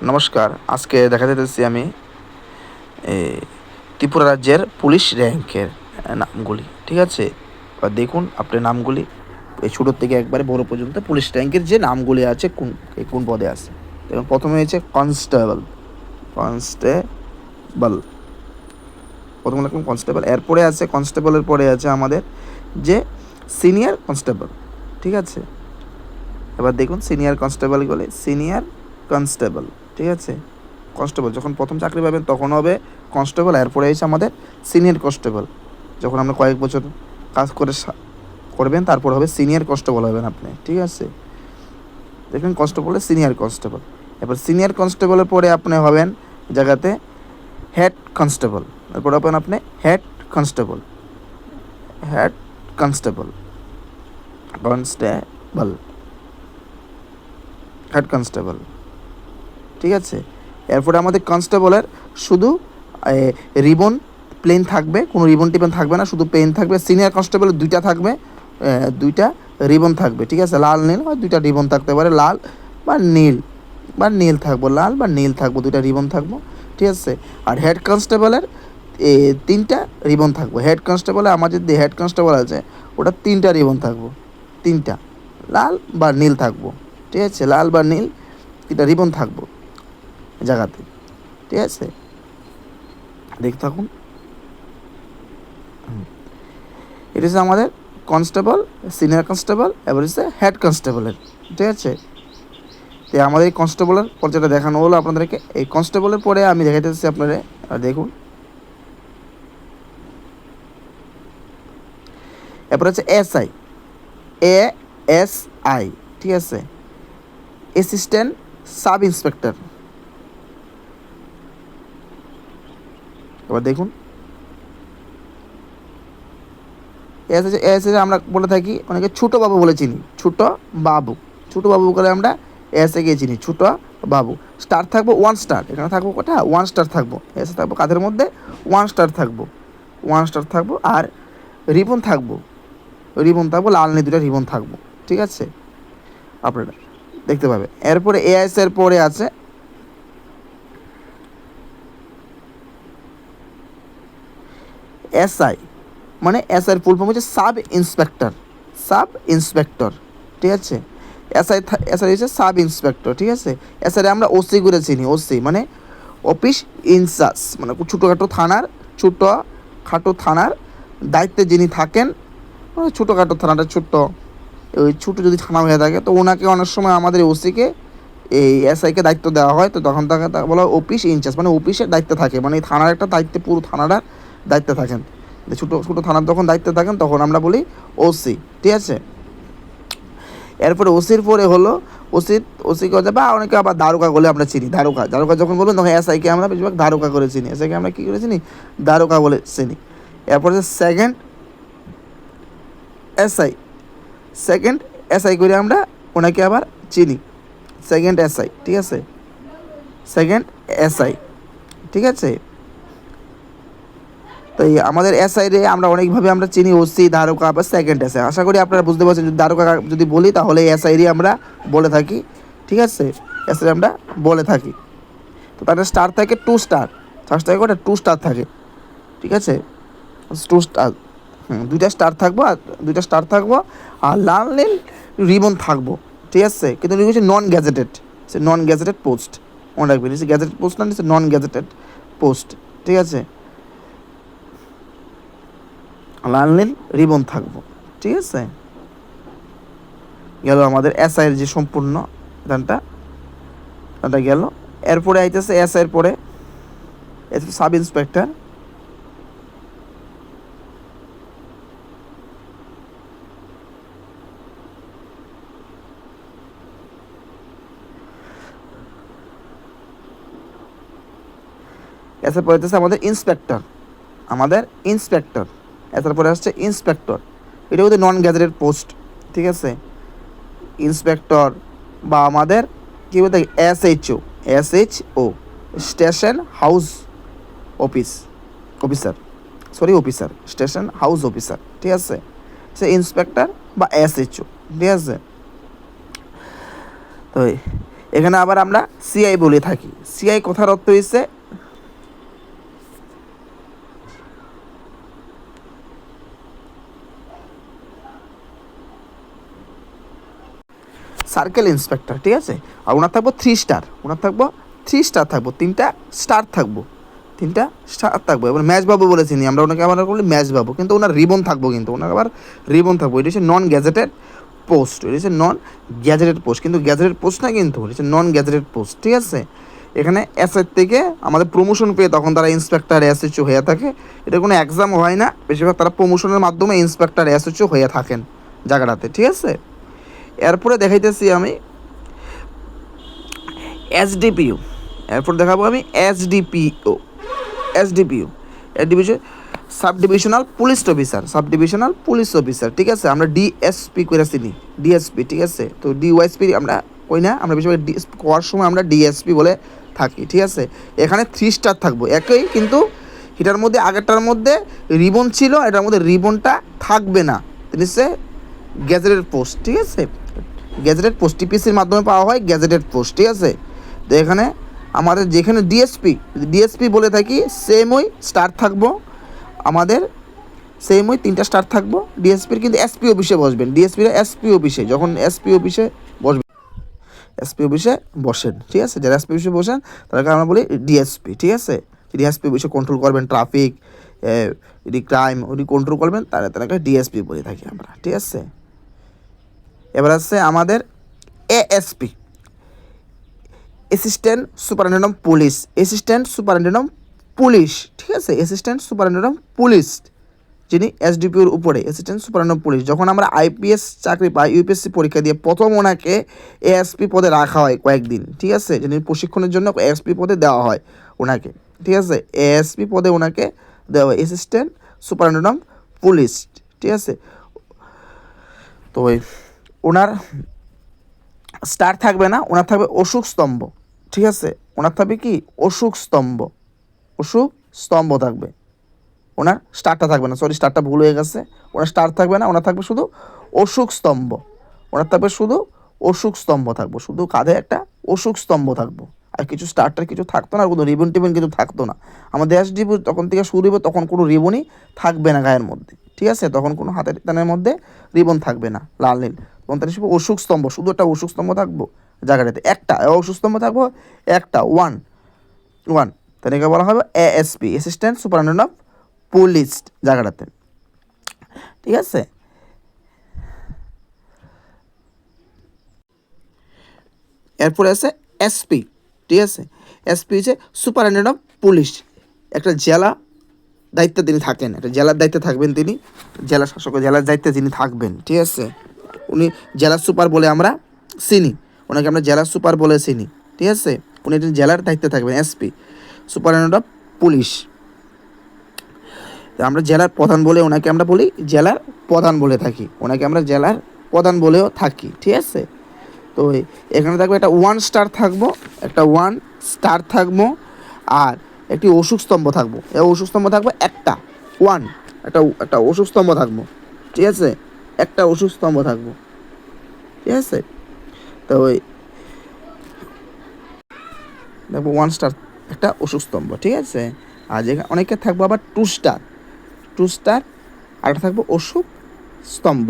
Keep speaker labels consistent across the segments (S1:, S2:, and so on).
S1: নমস্কার, আজকে দেখাতে যাচ্ছি আমি ত্রিপুরা রাজ্যের পুলিশ র্যাঙ্কের নামগুলি। ঠিক আছে, এবার দেখুন আপনি নামগুলি এই ছোটোর থেকে একবারে বড় পর্যন্ত পুলিশ র্যাঙ্কের যে নামগুলি আছে কোন কোন পদে আছে। এবং প্রথমে হয়েছে কনস্টেবল। কনস্টেবল প্রথমে লিখুন কনস্টেবল, এরপরে আছে কনস্টেবলের পরে আছে আমাদের যে সিনিয়র কনস্টেবল। ঠিক আছে, এবার দেখুন সিনিয়র কনস্টেবল বলে সিনিয়র কনস্টেবল। ঠিক আছে, কনস্টেবল যখন প্রথম চাকরি পাবেন তখন হবে কনস্টেবল, এরপরে এসে আমাদের সিনিয়র কনস্টেবল। যখন আমরা কয়েক বছর কাজ করবেন তারপর হবে সিনিয়র কনস্টেবল হবেন আপনি। ঠিক আছে, দেখুন কনস্টেবলের সিনিয়র কনস্টেবল। এবার সিনিয়র কনস্টেবলের পরে আপনি হবেন জায়গাতে হেড কনস্টেবল। এরপর হবেন আপনি head constable. Head constable constable head constable. ঠিক আছে, এরপরে আমাদের কনস্টেবলের শুধু রিবন প্লেন থাকবে, কোনো রিবন টিবন থাকবে না, শুধু পেন থাকবে। সিনিয়র কনস্টেবলের দুইটা থাকবে, দুইটা রিবন থাকবে। ঠিক আছে, লাল নীল হয়, দুইটা রিবন থাকতে পারে, লাল বা নীল থাকবো, লাল বা নীল থাকবো, দুইটা রিবন থাকবো। ঠিক আছে, আর হেড কনস্টেবলের তিনটা রিবন থাকবো। হেড কনস্টেবলে আমাদের যে হেড কনস্টেবল আছে ওটা তিনটা রিবন থাকবো, তিনটা লাল বা নীল থাকবো। ঠিক আছে, লাল বা নীল তিনটা রিবন থাকবো জায়গাতে। ঠিক আছে, দেখতে থাকুন। এটা হচ্ছে আমাদের কনস্টেবল, সিনিয়র কনস্টেবল, এবার হচ্ছে হেড কনস্টেবলের। ঠিক আছে, তো আমাদের এই কনস্টেবলের পর্যায়টা দেখানো হলো আপনাদেরকে। এই কনস্টেবলের পরে আমি দেখাতে চাচ্ছি আপনারা, আর দেখুন এরপর হচ্ছে এসআই, ASI। ঠিক আছে, অ্যাসিস্ট্যান্ট সাব ইন্সপেক্টর। এবার দেখুন এসআই আমরা বলে থাকি অনেকে ছোটো বাবু বলে চিনি, ছোটো বাবু করে আমরা এসআইকে চিনি, ছোটো বাবু। স্টার থাকবো 1 স্টার, এখানে থাকবো কটা 1 স্টার থাকবো, এসে থাকবো কাঁধের মধ্যে 1 স্টার থাকবো, 1 স্টার থাকবো। আর রিবন থাকবো, লাল নীল দুটো রিবন থাকবো। ঠিক আছে, আপনারা দেখতে পাবেন। এরপরে এআইএস এর পরে আছে এসআই, মানে এসআইয়ের ফুল ফর্ম হচ্ছে সাব ইন্সপেক্টর। ঠিক আছে, এসআই হচ্ছে সাব ইন্সপেক্টর। ঠিক আছে, এসআই আমরা ওসি করে চিনি, ওসি মানে অফিস ইনচার্জ, মানে ছোটোখাটো থানার দায়িত্বে যিনি থাকেন। ছোটোখাটো থানাটা ওই ছোটো যদি থানা হয়ে থাকে তো ওনাকে অনেক সময় আমাদের ওসিকে এই এসআইকে দায়িত্ব দেওয়া হয়, তো তখন তাকে বলা হয় অফিস ইনচার্জ, মানে অফিসের দায়িত্বে থাকে, মানে এই থানার একটা দায়িত্বে, পুরো থানাটার দায়িত্বে থাকেন। ছোটো থানার যখন দায়িত্বে থাকেন তখন আমরা বলি ওসি। ঠিক আছে, এরপরে ওসির পরে হলো ওসি কথা, বা অনেকে আবার দারোগা বলে আমরা চিনি। দারোগা যখন বলবেন তখন এসআইকে আমরা বেশিরভাগ দারোগা করে চিনি, এসআইকে আমরা কী করে চিনি, দারোগা বলে চিনি। এরপরে সেকেন্ড এসআই করে আমরা ওনাকে আবার চিনি, সেকেন্ড এসআই। ঠিক আছে, সেকেন্ড এসআই। ঠিক আছে, তো এই আমাদের এসআই রে আমরা অনেকভাবে আমরা চিনি, ওসি, দারোগা বা সেকেন্ড এসআই। আশা করি আপনারা বুঝতে পারছেন। যদি দারোগা যদি বলি তাহলে এসআই রে আমরা বলে থাকি। ঠিক আছে, এসআই আমরা বলে থাকি। তো তাদের স্টার থাকে 2 স্টার, ফার্স্ট থাকে ওটা 2 স্টার থাকে। ঠিক আছে, 2 স্টার, দুইটা স্টার থাকবো আর লাল নীল রিবন থাকবো। ঠিক আছে, কিন্তু হচ্ছে নন গ্যাজেটেড পোস্ট, মনে রাখবেন, গ্যাজেটেড পোস্ট না, নন গ্যাজেটেড পোস্ট। ঠিক আছে, লাল নীল রিবন থাকবো। ঠিক আছে, গেল আমাদের এসআইয়ের যে সম্পূর্ণ গানটা গেল। এরপরে আইতেছে এসআইয়ের পরে সাব ইন্সপেক্টর। এসআই পরে হচ্ছে আমাদের ইন্সপেক্টর। এসআর পরে আসছে ইন্সপেক্টর, এটা হচ্ছে নন গ্যাজেটেড পোস্ট। ঠিক আছে, ইন্সপেক্টর বা আমাদের কী বলতে SHO station house officer, station house officer. ঠিক আছে, সে ইন্সপেক্টর বা এসএইচও। ঠিক আছে, তো এখানে আবার আমরা সিআই বলে থাকি। সিআই কথার অর্থ হচ্ছে সার্কেল ইন্সপেক্টর, ঠিক আছে। আর ওনার থাকবো 3 স্টার, ওনার থাকবো 3 স্টার থাকবো, 3টা স্টার থাকবো, 3টা স্টার থাকবো। এবার ম্যাচবাবু বলেছি নি আমরা ওনাকে, আবার বলি ম্যাচবাবু, কিন্তু ওনার রিবন থাকবো, কিন্তু ওনার আবার রিবন থাকবো। এটা হচ্ছে নন গ্যাজেটেড পোস্ট, এটা হচ্ছে নন গ্যাজেটেড পোস্ট, কিন্তু গ্যাজেটেড পোস্ট না, কিন্তু এটা হচ্ছে নন গ্যাজেটেড পোস্ট, ঠিক আছে। এখানে এসের থেকে আমাদের প্রমোশন পেয়ে তখন তারা ইন্সপেক্টর এসএচও হয়ে থাকে। এটা কোনো এক্সাম হয় না, বেশিরভাগ তারা প্রমোশনের মাধ্যমে ইন্সপেক্টর এসএচও হয়ে থাকেন জায়গাটাতে, ঠিক আছে। এরপরে দেখাইতেছি আমি এসডিপিও, এরপর দেখাবো আমি SDPO. SDPO sub divisional police officer, sub divisional police officer, ঠিক আছে। আমরা ডিএসপি করে চিনি, ডিএসপি, ঠিক আছে। তো ডিওয়াইএসপি আমরা কই না, আমরা বেশিরভাগ ডিএসপি করার সময় আমরা ডিএসপি বলে থাকি, ঠিক আছে। এখানে 3 স্টার থাকবো একই, কিন্তু এটার মধ্যে আগেরটার মধ্যে রিবন ছিল, এটার মধ্যে রিবনটা থাকবে না। হচ্ছে গ্যাজেটেড পোস্ট, ঠিক আছে। গ্যাজেটেড পোস্ট টিপিসির মাধ্যমে পাওয়া হয় গ্যাজেটেড পোস্ট, ঠিক আছে। তো এখানে আমাদের যেখানে ডিএসপি বলে থাকি, সেম ওই স্টার থাকবো আমাদের, সেম ওই 3টা স্টার থাকবো। ডিএসপির কিন্তু এসপি অফিসে বসবেন, ডিএসপির এসপি অফিসে, যখন এসপি অফিসে বসবেন, এসপি অফিসে বসেন, ঠিক আছে। যারা এসপি অফিসে বসেন তাদেরকে আমরা বলি ডিএসপি, ঠিক আছে। ডিএসপি অফিসে কন্ট্রোল করবেন, ট্রাফিক, ক্রাইম ওটি কন্ট্রোল করবেন, তাদেরকে ডিএসপি বলে থাকি আমরা, ঠিক আছে। এবার আছে আমাদের ASP, assistant superintendent of police, assistant superintendent of police, ঠিক আছে। অ্যাসিস্ট্যান্ট সুপারিনটেন্ডেন্ট অফ পুলিশ, যিনি এসডিপিওর উপরে, অ্যাসিস্ট্যান্ট সুপারিনটেন্ডেন্ট অফ পুলিশ। যখন আমরা আইপিএস চাকরি পাই, ইউপিএসসি পরীক্ষা দিয়ে প্রথম ওনাকে এএসপি পদে রাখা হয় কয়েকদিন, ঠিক আছে। যিনি প্রশিক্ষণের জন্য এএসপি পদে দেওয়া হয় ওনাকে, ঠিক আছে। এএসপি পদে ওনাকে দেওয়া হয়, অ্যাসিস্ট্যান্ট সুপারিনটেন্ডেন্ট অফ পুলিশ, ঠিক আছে। তো ওনার স্টার থাকবে না, ওনার থাকবে অশোক স্তম্ভ, ঠিক আছে। ওনার থাকবে কি অশোক স্তম্ভ, অশোক স্তম্ভ থাকবে, ওনার স্টারটা থাকবে না, সরি স্টারটা ভুল হয়ে গেছে। ওনার স্টার থাকবে না, ওনার থাকবে শুধু অশোক স্তম্ভ, ওনার থাকবে শুধু অশোক স্তম্ভ থাকবো, শুধু কাঁধে একটা অশোক স্তম্ভ থাকবো, আর কিছু স্টারটার কিছু থাকতো না, আর কোনো রিবন টিবন কিন্তু থাকতো না। আমাদের এসডিপি তখন থেকে শুরু হবে, তখন কোনো রিবনই থাকবে না গায়ের মধ্যে, ঠিক আছে। তখন কোনো হাতের টানের মধ্যে রিবন থাকবে না, লাল নীল, তখন তার হিসেবে অশোক স্তম্ভ, শুধু একটা অশোক স্তম্ভ থাকবো জায়গাটাতে, একটা অশোক স্তম্ভ থাকবো, একটা ওয়ান, তাদেরকে বলা হবে ASP, assistant superintendent of police জায়গাটাতে, ঠিক আছে। এরপরে আছে এসপি, ঠিক আছে। এসপি হচ্ছে সুপারিনটেন্ডেন্ট অফ পুলিশ, একটা জেলা দায়িত্বে তিনি থাকেন, একটা জেলার দায়িত্বে থাকবেন তিনি, জেলা শাসক, জেলার দায়িত্বে যিনি থাকবেন, ঠিক আছে। উনি জেলা সুপার বলে আমরা চিনি, ওনাকে আমরা জেলা সুপার বলে চিনি, ঠিক আছে। উনি একজন জেলার দায়িত্বে থাকবেন, এসপি সুপারিনটেন্ডেন্ট অফ পুলিশ। আমরা জেলার প্রধান বলে ওনাকে আমরা বলি জেলার প্রধান বলে থাকি, ওনাকে আমরা জেলার প্রধান বলেও থাকি, ঠিক আছে। তো এখানে থাকবে একটা 1 স্টার থাকবো, একটা 1 স্টার থাকবো, আর একটি অশোক স্তম্ভ থাকবো। এই অশোক স্তম্ভ থাকবে একটা, একটা অশোক স্তম্ভ থাকবো, ঠিক আছে। একটা অশোক স্তম্ভ থাকবো, ঠিক আছে। তো দেখবো 1 স্টার একটা অশোক স্তম্ভ, ঠিক আছে। আর যেখানে অনেকে থাকবো আবার 2 স্টার, আর একটা থাকবো অশোক স্তম্ভ।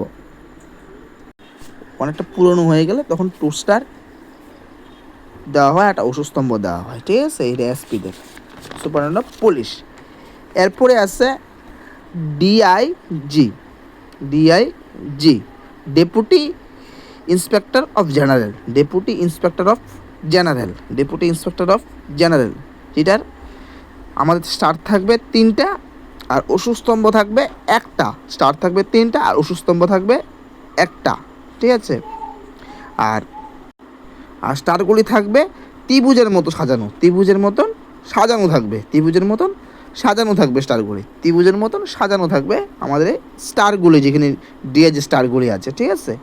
S1: অনেকটা পুরনো হয়ে গেলে তখন 2 স্টার দেওয়া হয়, একটা অশোক স্তম্ভ দেওয়া হয়, ঠিক আছে। এটা এসপিদের, সুপারিনটেন্ডেন্ট অফ পুলিশ। এরপরে আছে DIG, deputy inspector of general, deputy inspector of general, যেটার আমাদের স্টার থাকবে 3টা আর অশোক স্তম্ভ থাকবে একটা, স্টার থাকবে 3টা আর অশোক স্তম্ভ থাকবে একটা, ঠিক আছে। আর স্টারগুলি থাকবে ত্রিভুজের মতো সাজানো, থাকবে স্টারগুলি, ত্রিভুজের মতন সাজানো থাকবে আমাদের এই স্টারগুলি, যেখানে ডিএ যে স্টারগুলি আছে, ঠিক আছে।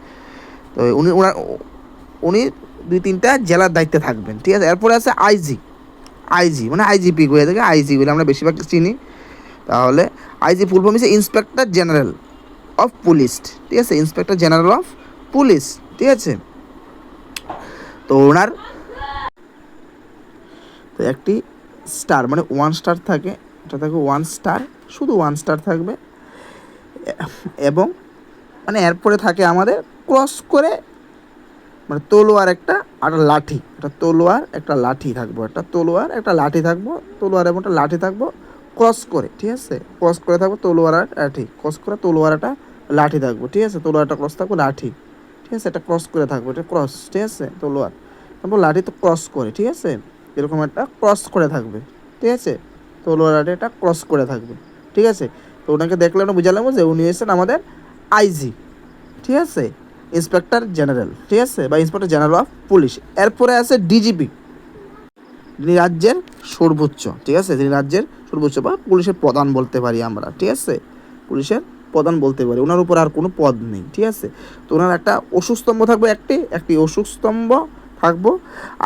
S1: তো উনি 2-3টা জেলার দায়িত্বে থাকবেন, ঠিক আছে। এরপরে আছে আইজি মানে আইজিপি করে থাকে, আইজি বলে আমরা বেশিরভাগ চিনি। তাহলে আইজি ফুল ফর্ম হচ্ছে ইন্সপেক্টর জেনারেল অফ পুলিশ, ঠিক আছে, ইন্সপেক্টর জেনারেল অফ পুলিশ, ঠিক আছে। তো ওনার একটি স্টার মানে 1 স্টার থাকে, এটা থাকে 1 স্টার, শুধু 1 স্টার থাকবে। এবং মানে এরপরে থাকে আমাদের ক্রস করে মানে তলোয়ার একটা আর লাঠি, একটা তলোয়ার একটা লাঠি থাকবো, একটা তলোয়ার একটা লাঠি থাকবো, তলোয়ার এবং একটা লাঠি থাকবো ক্রস করে, ঠিক আছে, ক্রস করে থাকবো তলোয়ার আর লাঠি, ক্রস করে তলোয়ার একটা লাঠি থাকবো, ঠিক আছে, তলোয়ারটা ক্রস থাকবো লাঠি, ঠিক আছে, এটা ক্রস করে থাকবো, এটা ক্রস, ঠিক আছে, তলোয়ার তারপর লাঠি তো ক্রস করে, ঠিক আছে, এরকম একটা ক্রস করে থাকবে, ঠিক আছে, তলোয়ার লাঠি এটা ক্রস করে থাকবে, ঠিক আছে। তো ওনাকে দেখলে আমরা বুঝালাম যে উনি হচ্ছেন আমাদের আইজি, ঠিক আছে, ইন্সপেক্টর জেনারেল, ঠিক আছে, বা ইন্সপেক্টর জেনারেল অফ পুলিশ। এরপরে আছে ডিজিপি, যিনি রাজ্যের সর্বোচ্চ, ঠিক আছে, যিনি রাজ্যের সর্বোচ্চ বা পুলিশের প্রধান বলতে পারি আমরা, ঠিক আছে, পুলিশের প্রধান বলতে পারি, ওনার উপর আর কোনো পদ নেই, ঠিক আছে। তো ওনার একটা অশোক স্তম্ভ থাকবে, একটি অশোক স্তম্ভ থাকবো,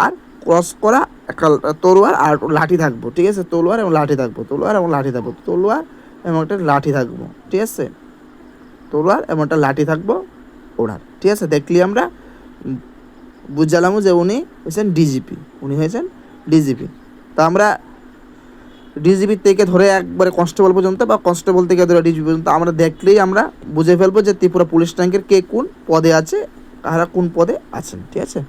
S1: আর ক্রস করা একটা তলোয়ার আর লাঠি থাকবো, ঠিক আছে, তলোয়ার এবং লাঠি থাকবো, তলোয়ার এবং লাঠি থাকবো, তলোয়ার এবং একটা লাঠি থাকবো, ঠিক আছে, তলোয়ার এবং একটা লাঠি থাকবো ওনার, ঠিক আছে। দেখলি আমরা বুঝলাম যে উনি হয়েছেন ডিজিপি, উনি হয়েছেন ডিজিপি। তা আমরা ডিজিপি থেকে ধরে একবারে কনস্টেবল পর্যন্ত বা কনস্টেবল থেকে ধরে ডিজিপি পর্যন্ত আমরা দেখলেই আমরা বুঝে ফেলবো যে ত্রিপুরা পুলিশ র্যাঙ্কের কে কোন পদে আছে, কারা কোন পদে আছেন, ঠিক আছে।